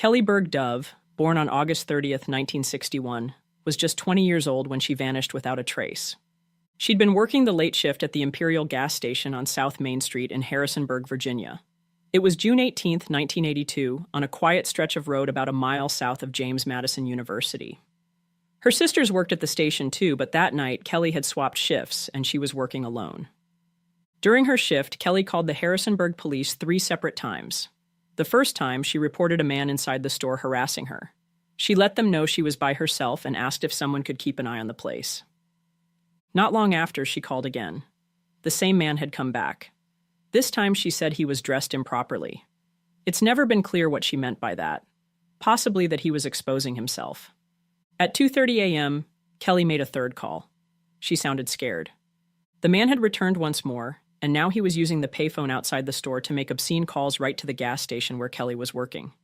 Kelly Bergh Dove, born on August 30th, 1961, was just 20 years old when she vanished without a trace. She'd been working the late shift at the Imperial gas station on South Main Street in Harrisonburg, Virginia. It was June 18, 1982, on a quiet stretch of road about a mile south of James Madison University. Her sisters worked at the station too, but that night, Kelly had swapped shifts and she was working alone. During her shift, Kelly called the Harrisonburg police 3 separate times. The first time, she reported a man inside the store harassing her. She let them know she was by herself and asked if someone could keep an eye on the place. Not long after, she called again. The same man had come back. This time, she said he was dressed improperly. It's never been clear what she meant by that. Possibly that he was exposing himself. At 2:30 a.m., Kelly made a third call. She sounded scared. The man had returned once more, and now he was using the payphone outside the store to make obscene calls right to the gas station where Kelly was working.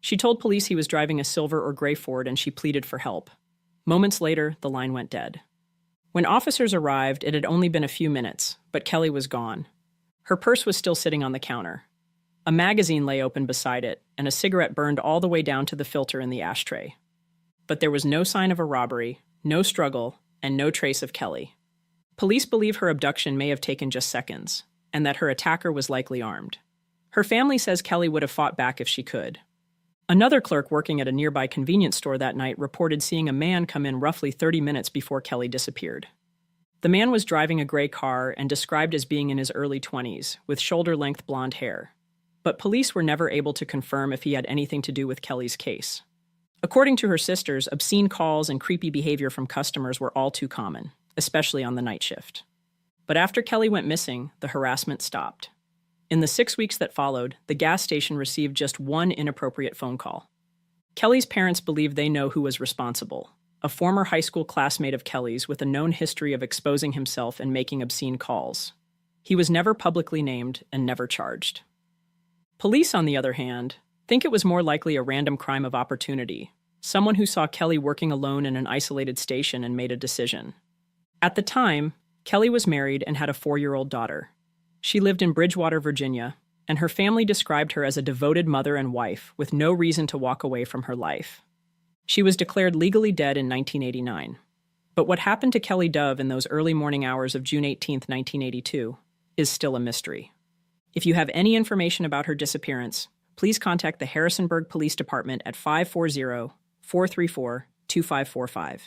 She told police he was driving a silver or gray Ford and she pleaded for help. Moments later, the line went dead. When officers arrived, it had only been a few minutes, but Kelly was gone. Her purse was still sitting on the counter. A magazine lay open beside it, and a cigarette burned all the way down to the filter in the ashtray. But there was no sign of a robbery, no struggle, and no trace of Kelly. Police believe her abduction may have taken just seconds, and that her attacker was likely armed. Her family says Kelly would have fought back if she could. Another clerk working at a nearby convenience store that night reported seeing a man come in roughly 30 minutes before Kelly disappeared. The man was driving a gray car and described as being in his early 20s, with shoulder-length blonde hair. But police were never able to confirm if he had anything to do with Kelly's case. According to her sisters, obscene calls and creepy behavior from customers were all too common, especially on the night shift. But after Kelly went missing, the harassment stopped. In the 6 weeks that followed, the gas station received just one inappropriate phone call. Kelly's parents believe they know who was responsible, a former high school classmate of Kelly's with a known history of exposing himself and making obscene calls. He was never publicly named and never charged. Police, on the other hand, think it was more likely a random crime of opportunity, someone who saw Kelly working alone in an isolated station and made a decision. At the time, Kelly was married and had a 4-year-old daughter. She lived in Bridgewater, Virginia, and her family described her as a devoted mother and wife with no reason to walk away from her life. She was declared legally dead in 1989. But what happened to Kelly Dove in those early morning hours of June 18, 1982, is still a mystery. If you have any information about her disappearance, please contact the Harrisonburg Police Department at 540-434-2545.